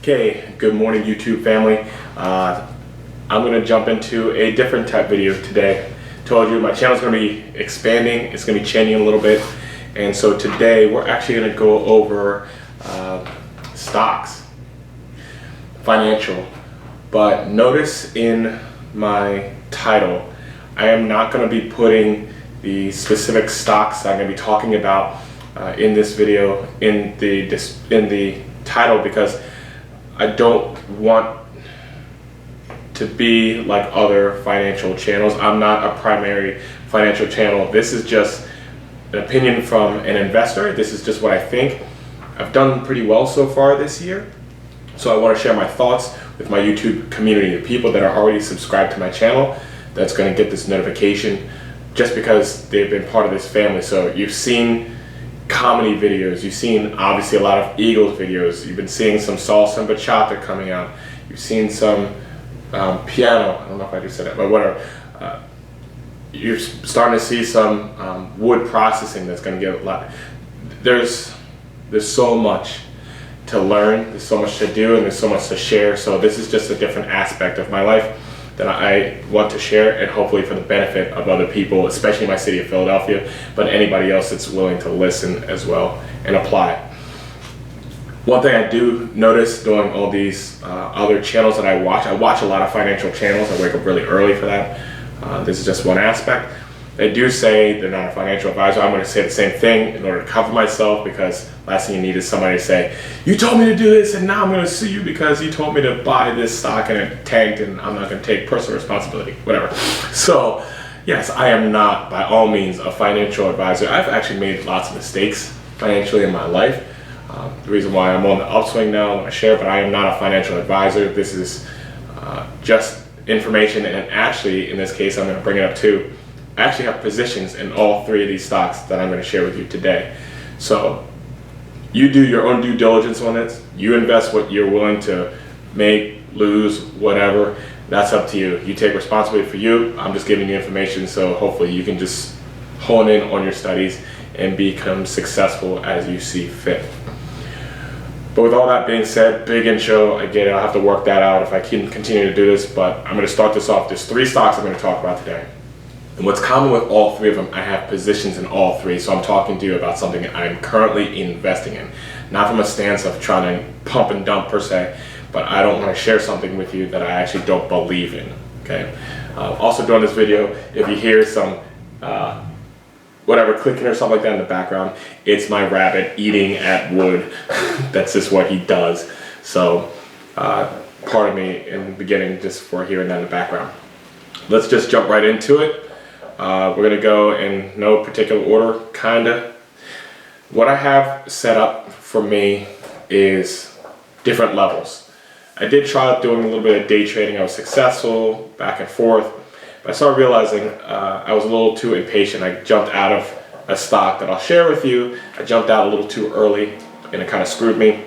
Okay, good morning YouTube family. I'm going to jump into a different type video today. Told you my channel's going to be expanding, it's going to be changing a little bit, and so today we're actually going to go over stocks, financial. But notice in my title, I am not going to be putting the specific stocks I'm going to be talking about in this video in the title, because I don't want to be like other financial channels. I'm not a primary financial channel. This is just an opinion from an investor. This is just what I think. I've done pretty well so far this year, so I want to share my thoughts with my YouTube community, the people that are already subscribed to my channel that's going to get this notification just because they've been part of this family. So you've seen comedy videos, you've seen obviously a lot of Eagles videos, you've been seeing some salsa and bachata coming out, you've seen some piano, I don't know if I just said that, but whatever. You're starting to see some wood processing that's going to get a lot. There's so much to learn, there's so much to do, and there's so much to share. So this is just a different aspect of my life that I want to share, and hopefully for the benefit of other people, especially my city of Philadelphia, but anybody else that's willing to listen as well and apply. One thing I do notice doing all these other channels that I watch a lot of financial channels. I wake up really early for that. This is just one aspect. They do say they're not a financial advisor. I'm going to say the same thing in order to cover myself, because last thing you need is somebody to say, you told me to do this and now I'm going to sue you because you told me to buy this stock and it tanked and I'm not going to take personal responsibility, whatever. So yes, I am not by all means a financial advisor. I've actually made lots of mistakes financially in my life. The reason why I'm on the upswing now, I'm going to share, but I am not a financial advisor. This is just information, and actually in this case I'm going to bring it up too. I actually have positions in all three of these stocks that I'm going to share with you today. So you do your own due diligence on it. You invest what you're willing to make, lose, whatever. That's up to you. You take responsibility for you. I'm just giving you information, so hopefully you can just hone in on your studies and become successful as you see fit. But with all that being said, big intro, I get it. I'll have to work that out if I can continue to do this, but I'm going to start this off. There's three stocks I'm going to talk about today. And what's common with all three of them, I have positions in all three. So I'm talking to you about something I'm currently investing in. Not from a stance of trying to pump and dump per se, but I don't want to share something with you that I actually don't believe in, okay? Also during this video, if you hear some whatever clicking or something like that in the background, it's my rabbit eating at wood. That's just what he does. So pardon me in the beginning just for hearing that in the background. Let's just jump right into it. We're going to go in no particular order, kinda. What I have set up for me is different levels. I did try doing a little bit of day trading. I was successful, back and forth, but I started realizing I was a little too impatient. I jumped out of a stock that I'll share with you. I jumped out a little too early, and it kind of screwed me.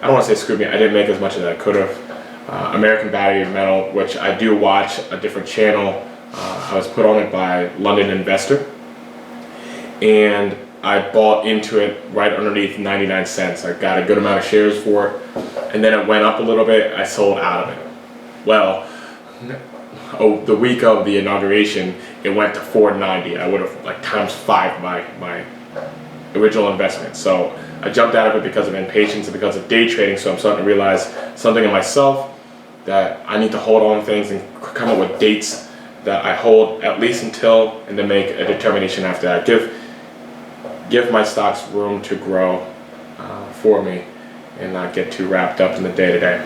I don't want to say screwed me, I didn't make as much as I could have. American Battery Metal, which I do watch a different channel. I was put on it by London Investor, and I bought into it right underneath 99 cents. I got a good amount of shares for it, and then it went up a little bit. I sold out of it. Well, the week of the inauguration, it went to $4.90. I would have like times 5 my original investment. So I jumped out of it because of impatience and because of day trading. So I'm starting to realize something in myself, that I need to hold on to things and come up with dates that I hold at least until, and then make a determination after that. Give my stocks room to grow for me and not get too wrapped up in the day-to-day.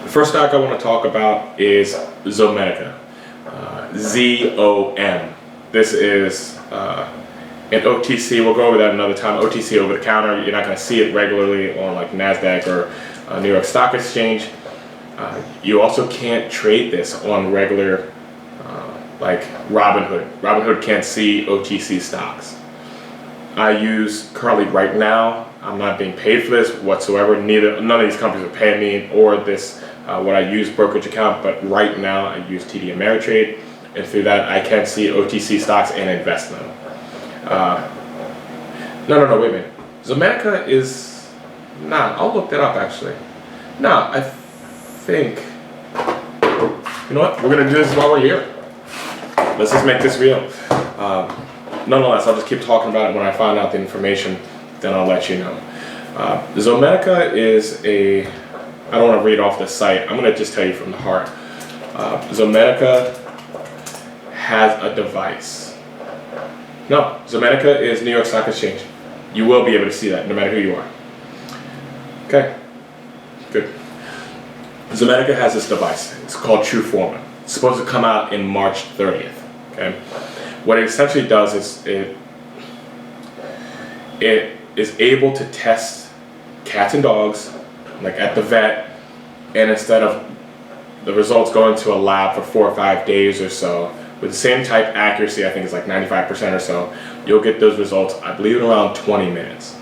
The first stock I want to talk about is Zomedica, Z-O-M. This is an OTC. We'll go over that another time. OTC, over the counter. You're not going to see it regularly on like NASDAQ or New York Stock Exchange. You also can't trade this on regular like Robinhood. Robinhood can't see OTC stocks. I use currently right now, I'm not being paid for this whatsoever. None of these companies are paying me, or this what I use brokerage account, but right now I use TD Ameritrade, and through that I can see OTC stocks and invest in them. No, wait a minute. Zomedica is not. I'll look that up actually. Now, I think, you know what, we're gonna do this while we're here. Let's just make this real. Nonetheless, I'll just keep talking about it when I find out the information, then I'll let you know. Zomedica is a, I don't want to read off the site, I'm going to just tell you from the heart. Zomedica has a device. No, Zomedica is New York Stock Exchange. You will be able to see that no matter who you are. Okay, good. Zomedica has this device. It's called TrueForma. It's supposed to come out in March 30th. Okay, what it essentially does is it is able to test cats and dogs, like at the vet, and instead of the results going to a lab for 4 or 5 days or so, with the same type accuracy, I think it's like 95% or so, you'll get those results, I believe, in around 20 minutes.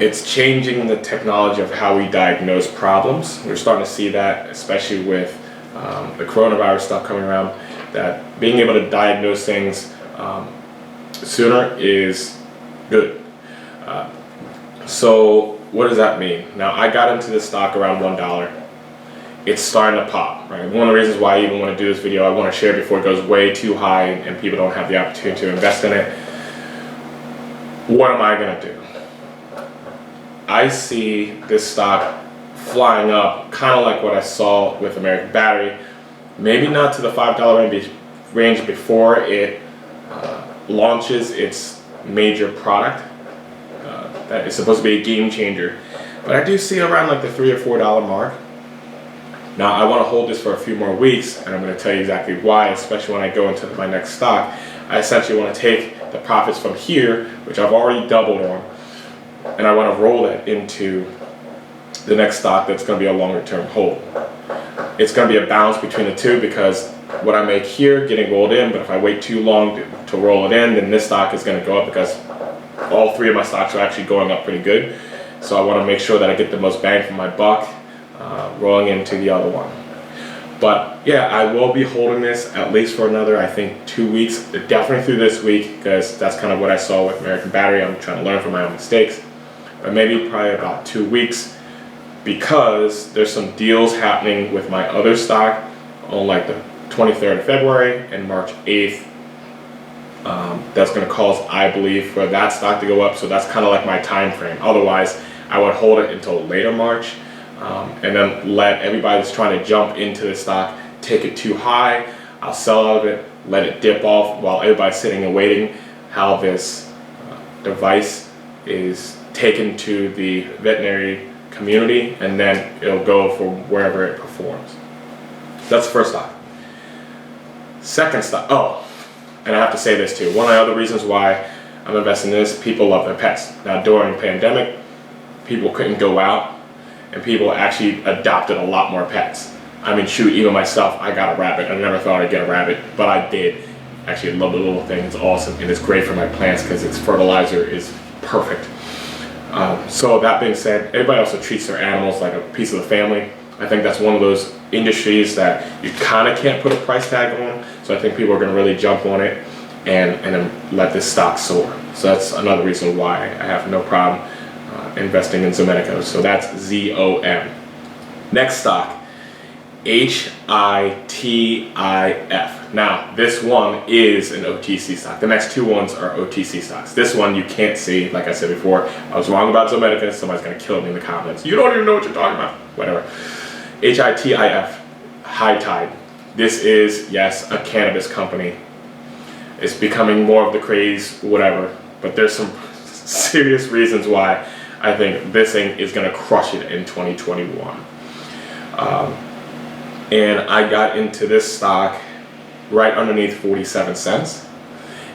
It's changing the technology of how we diagnose problems. We're starting to see that, especially with the coronavirus stuff coming around, that being able to diagnose things sooner is good. So what does that mean? Now, I got into this stock around $1. It's starting to pop, right? One of the reasons why I even want to do this video, I want to share before it goes way too high and people don't have the opportunity to invest in it. What am I going to do? I see this stock flying up, kind of like what I saw with American Battery. Maybe not to the $5 range before it launches its major product. That is supposed to be a game changer. But I do see around like the $3 or $4 mark. Now I want to hold this for a few more weeks, and I'm going to tell you exactly why, especially when I go into my next stock. I essentially want to take the profits from here, which I've already doubled on, and I want to roll it into the next stock that's going to be a longer term hold. It's going to be a balance between the two, because what I make here getting rolled in, but if I wait too long to roll it in, then this stock is going to go up, because all three of my stocks are actually going up pretty good. So I want to make sure that I get the most bang for my buck rolling into the other one. But yeah, I will be holding this at least for another, I think, 2 weeks, definitely through this week, because that's kind of what I saw with American Battery. I'm trying to learn from my own mistakes. But maybe probably about 2 weeks, because there's some deals happening with my other stock on like the 23rd of February and March 8th. That's going to cause, I believe, for that stock to go up. So that's kind of like my time frame. Otherwise, I would hold it until later March, and then let everybody that's trying to jump into the stock take it too high. I'll sell out of it, let it dip off while everybody's sitting and waiting how this device is taken to the veterinary community, and then it'll go for wherever it performs. That's the first stock. Second stock, oh, and I have to say this too, one of the other reasons why I'm investing in this, people love their pets. Now during the pandemic, people couldn't go out, and people actually adopted a lot more pets. I mean, shoot, even myself, I got a rabbit. I never thought I'd get a rabbit, but I did. Actually, I love the little thing, it's awesome, and it's great for my plants because its fertilizer is perfect. So that being said, everybody also treats their animals like a piece of the family. I think that's one of those industries that you kind of can't put a price tag on. So I think people are going to really jump on it and then let this stock soar. So that's another reason why I have no problem investing in Zomedica. So that's ZOM. Next stock, HITIF. Now, this one is an OTC stock. The next two ones are OTC stocks. This one you can't see. Like I said before, I was wrong about Zomedica. Somebody's going to kill me in the comments. You don't even know what you're talking about. Whatever. HITIF, High Tide. This is, yes, a cannabis company. It's becoming more of the craze, whatever. But there's some serious reasons why I think this thing is going to crush it in 2021. And I got into this stock right underneath 47 cents.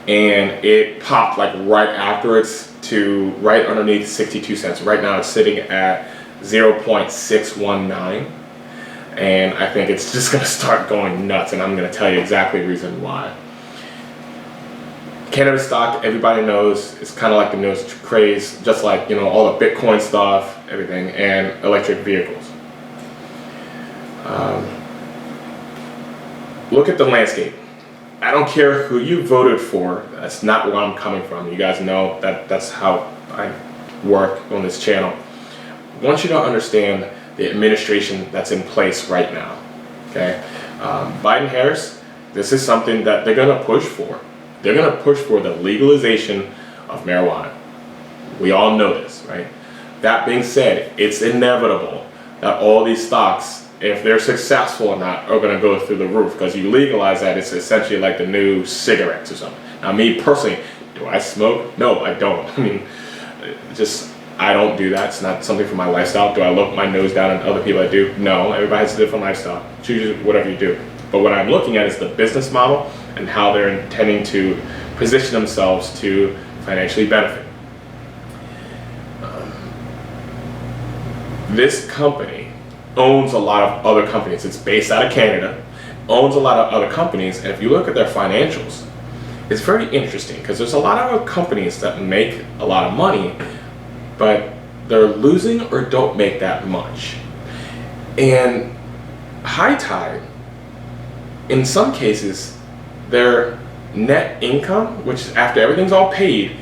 And it popped like right afterwards to right underneath 62 cents. Right now it's sitting at 0.619. And I think it's just going to start going nuts, and I'm going to tell you exactly the reason why. Cannabis stock, everybody knows, it's kind of like the newest craze, just like, you know, all the Bitcoin stuff, everything, and electric vehicles. Look at the landscape. I don't care who you voted for. That's not where I'm coming from. You guys know that that's how I work on this channel. want you to understand the administration that's in place right now. Okay, Biden-Harris, this is something that they're going to push for. They're going to push for the legalization of marijuana. We all know this, right? That being said, it's inevitable that all these stocks, if they're successful or not, are going to go through the roof, because you legalize that, it's essentially like the new cigarettes or something. Now, me personally, do I smoke? No, I don't. I mean, I don't do that. It's not something for my lifestyle. Do I look my nose down at other people that do? No, everybody has a different lifestyle. Choose whatever you do. But what I'm looking at is the business model and how they're intending to position themselves to financially benefit. This company owns a lot of other companies. It's based out of Canada, owns a lot of other companies, and if you look at their financials, it's very interesting, because there's a lot of other companies that make a lot of money, but they're losing or don't make that much. And High Tide, in some cases, their net income, which is after everything's all paid,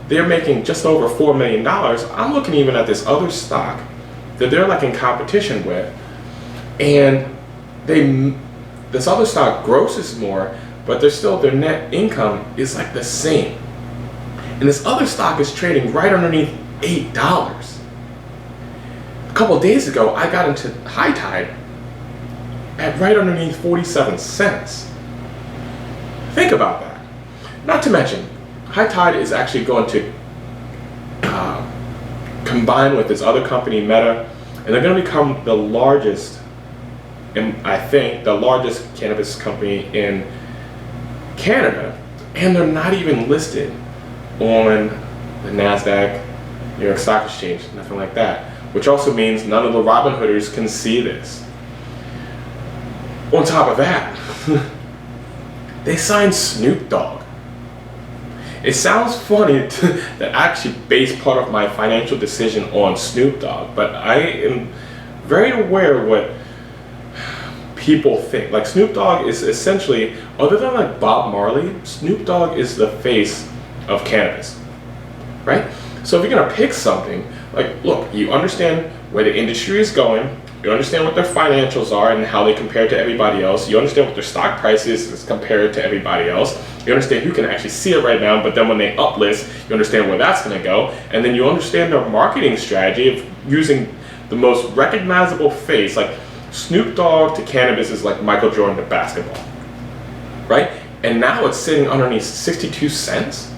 they're making just over $4 million. I'm looking even at this other stock that they're like in competition with, and this other stock grosses more, but their net income is like the same. And this other stock is trading right underneath $8. A couple of days ago, I got into High Tide at right underneath 47 cents. Think about that. Not to mention, High Tide is actually going to combine with this other company, Meta, and they're going to become the largest, and I think the largest cannabis company in Canada, and they're not even listed on the NASDAQ, New York Stock Exchange, nothing like that, which also means none of the Robin Hooders can see this. On top of that, they signed Snoop Dogg. It sounds funny that I actually base part of my financial decision on Snoop Dogg, but I am very aware of what people think. Like, Snoop Dogg is essentially, other than like Bob Marley, Snoop Dogg is the face of cannabis, right? So if you're gonna pick something, like, look, you understand where the industry is going, you understand what their financials are and how they compare to everybody else, you understand what their stock price is compared to everybody else, you understand who can actually see it right now, but then when they uplist, you understand where that's going to go, and then you understand their marketing strategy of using the most recognizable face. Like, Snoop Dogg to cannabis is like Michael Jordan to basketball, right? And now it's sitting underneath 62 cents.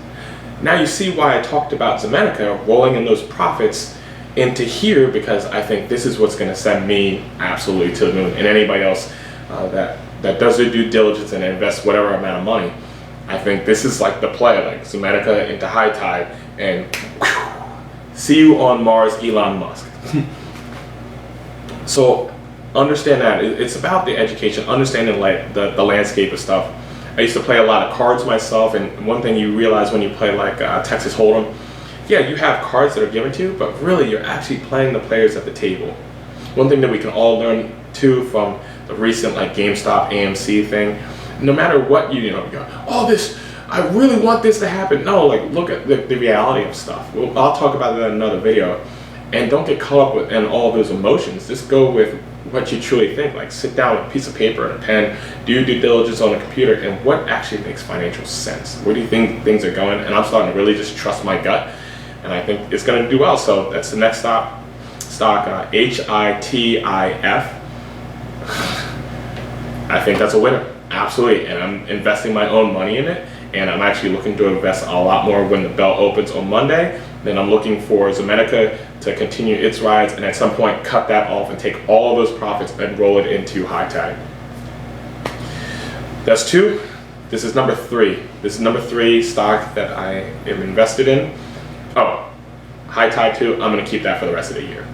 Now you see why I talked about Zemenica rolling in those profits into here, because I think this is what's going to send me absolutely to the moon, and anybody else that does their due diligence and invests whatever amount of money. I think this is like the play, like Zemenica into High Tide, and whew, see you on Mars, Elon Musk. So understand that it's about the education, understanding like the landscape of stuff. I used to play a lot of cards myself, and one thing you realize when you play like Texas Hold'em, yeah, you have cards that are given to you, but really you're actually playing the players at the table. One thing that we can all learn too from the recent like GameStop AMC thing, no matter what you go, oh, this, I really want this to happen. No, like, look at the reality of stuff. Well, I'll talk about that in another video. And don't get caught up in all those emotions. Just go with what you truly think. Like, sit down with a piece of paper and a pen, do due diligence on a computer, and what actually makes financial sense. Where do you think things are going? And I'm starting to really just trust my gut, and I think it's going to do well. So that's the next stock, HITIF. I think that's a winner. Absolutely, and I'm investing my own money in it, and I'm actually looking to invest a lot more when the bell opens on Monday. Then I'm looking for Zemenica to continue its rise, and at some point cut that off and take all of those profits and roll it into High Tide. That's two. This is number three. This is number three stock that I am invested in. Oh, High Tide 2, I'm going to keep that for the rest of the year.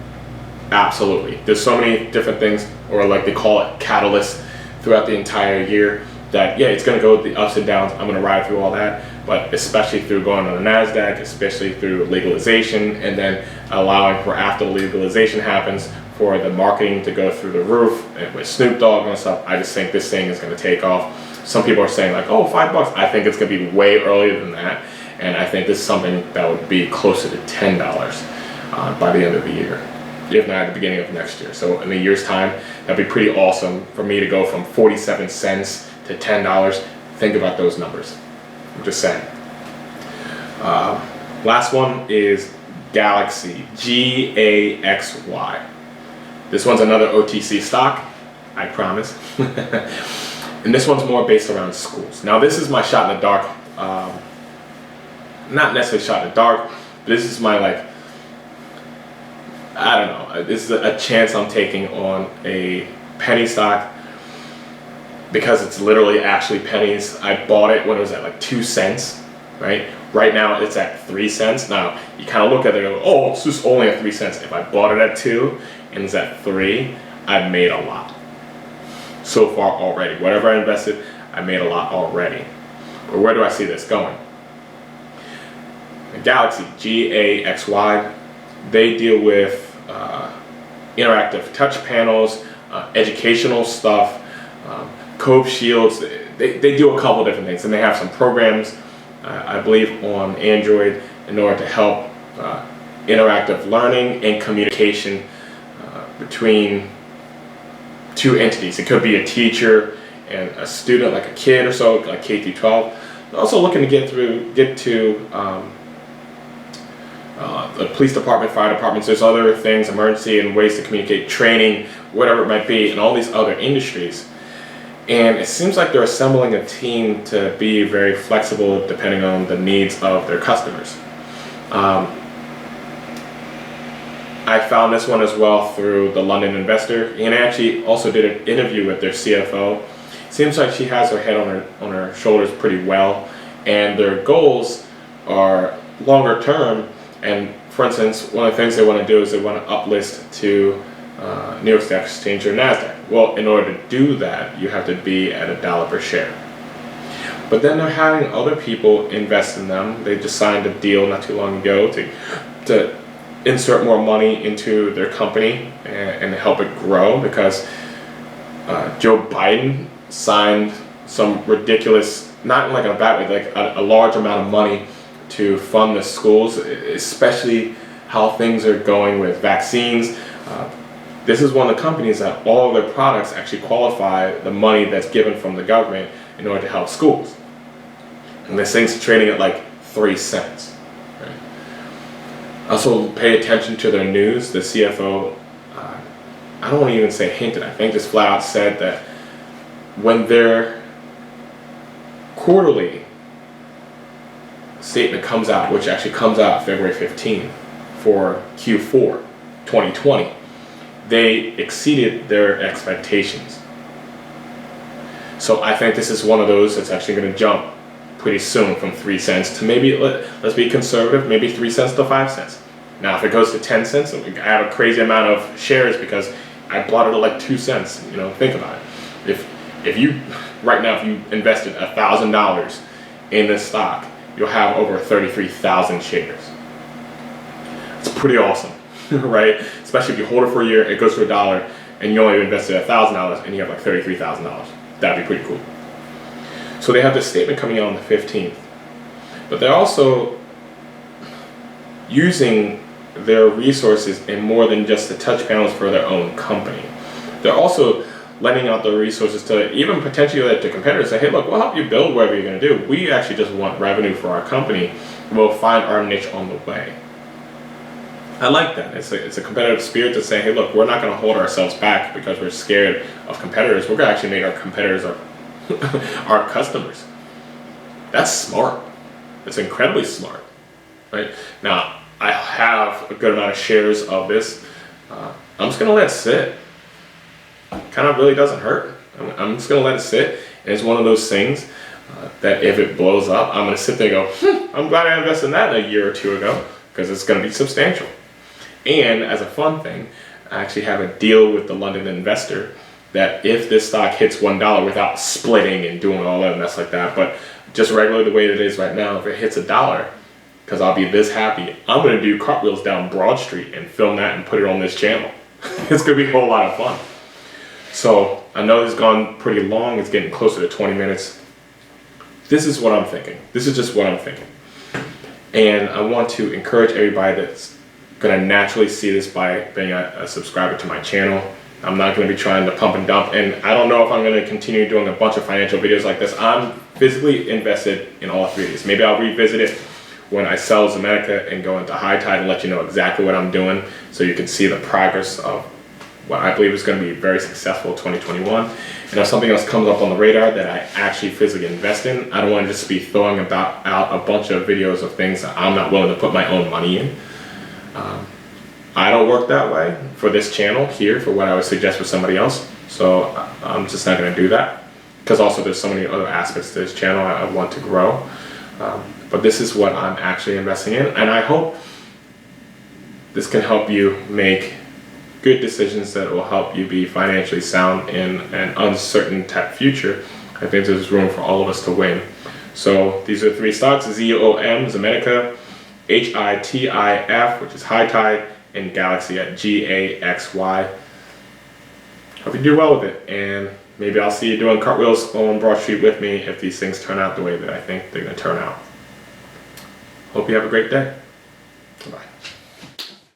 Absolutely. There's so many different things, or like they call it, catalysts throughout the entire year, that yeah, it's going to go with the ups and downs. I'm going to ride through all that, but especially through going on the NASDAQ, especially through legalization, and then allowing for, after legalization happens, for the marketing to go through the roof, and with Snoop Dogg and stuff. I just think this thing is going to take off. Some people are saying like, oh, $5. I think it's going to be way earlier than that, and I think this is something that would be closer to $10 by the end of the year. if not at the beginning of next year. So in a year's time, that'd be pretty awesome for me to go from 47 cents to $10. Think about those numbers. I'm just saying. Last one is Galaxy, Gaxy. This one's another OTC stock, I promise. And this one's more based around schools. Now this is my shot in the dark, not necessarily shot in the dark, but this is my, like, I don't know, this is a chance I'm taking on a penny stock because it's literally actually pennies. I bought it when it was at like 2 cents, right? Right now it's at 3 cents. Now you kind of look at it and go, oh, it's just only at 3 cents. If I bought it at 2 and it's at 3, I've made a lot so far already. Whatever I invested, I made a lot already. But where do I see this going? Galaxy, Gaxy, they deal with interactive touch panels, educational stuff, Cove shields. They do a couple different things, and they have some programs, I believe, on Android in order to help interactive learning and communication between two entities. It could be a teacher and a student, like a kid or so, like K through 12. They're also looking to get to the police department, fire departments. There's other things, emergency and ways to communicate, training, whatever it might be, and all these other industries. And it seems like they're assembling a team to be very flexible depending on the needs of their customers. I found this one as well through the London Investor, and I actually also did an interview with their CFO. Seems like she has her head on her shoulders pretty well, and their goals are longer term. And for instance, one of the things they want to do is they want to uplist to New York Stock Exchange or NASDAQ. Well, in order to do that, you have to be at $1 per share. But then they're having other people invest in them. They just signed a deal not too long ago to insert more money into their company and help it grow, because Joe Biden signed some ridiculous, not like in a bad way, like a large amount of money to fund the schools, especially how things are going with vaccines. This is one of the companies that all of their products actually qualify the money that's given from the government in order to help schools. And this thing's trading at like 3 cents. Right? Also, pay attention to their news. The CFO, I don't want to even say hinted, I think just flat out said that when their quarterly statement comes out, which actually comes out February 15th for Q4 2020, they exceeded their expectations. So I think this is one of those that's actually going to jump pretty soon from 3 cents to maybe, let's be conservative, maybe 3 cents to 5 cents. Now if it goes to 10 cents, I have a crazy amount of shares because I bought it at like 2 cents. You know, think about it. If you, right now, if you invested $1,000 in this stock, you'll have over 33,000 shares. It's pretty awesome, right? Especially if you hold it for a year, it goes to $1, and you only invested $1,000 and you have like $33,000. That'd be pretty cool. So they have this statement coming out on the 15th, but they're also using their resources in more than just the touch panels for their own company. They're also lending out their resources to even potentially let to competitors, say, hey, look, we'll help you build whatever you're going to do. We actually just want revenue for our company. We'll find our niche on the way. I like that. It's a competitive spirit to say, hey, look, we're not going to hold ourselves back because we're scared of competitors. We're going to actually make our competitors our customers. That's smart. It's incredibly smart, right? Now, I have a good amount of shares of this. I'm just going to let it sit. Kind of really doesn't hurt. I'm just going to let it sit. And it's one of those things that if it blows up, I'm going to sit there and go, I'm glad I invested in that a year or two ago, because it's going to be substantial. And as a fun thing, I actually have a deal with the London Investor that if this stock hits $1 without splitting and doing all that mess like that, but just regularly the way it is right now, if it hits $1, because I'll be this happy, I'm going to do cartwheels down Broad Street and film that and put it on this channel. It's going to be a whole lot of fun. So I know this has gone pretty long. It's getting closer to 20 minutes. This is what I'm thinking. This is just what I'm thinking. And I want to encourage everybody that's gonna naturally see this by being a subscriber to my channel. I'm not gonna be trying to pump and dump, and I don't know if I'm gonna continue doing a bunch of financial videos like this. I'm physically invested in all three of these. Maybe I'll revisit it when I sell Zemetica and go into high tide and let you know exactly what I'm doing, so you can see the progress of what I believe is going to be very successful 2021. And if something else comes up on the radar that I actually physically invest in, I don't want to just be throwing out a bunch of videos of things that I'm not willing to put my own money in. I don't work that way for this channel here, for what I would suggest for somebody else. So I'm just not going to do that, because also there's so many other aspects to this channel I want to grow. But this is what I'm actually investing in, and I hope this can help you make good decisions that will help you be financially sound in an uncertain type future. I think there's room for all of us to win. So these are three stocks: ZOM, Zemetica, HITIF, which is high tide, and Galaxy at GAXY. Hope you do well with it, and maybe I'll see you doing cartwheels on Broad Street with me if these things turn out the way that I think they're going to turn out. Hope you have a great day.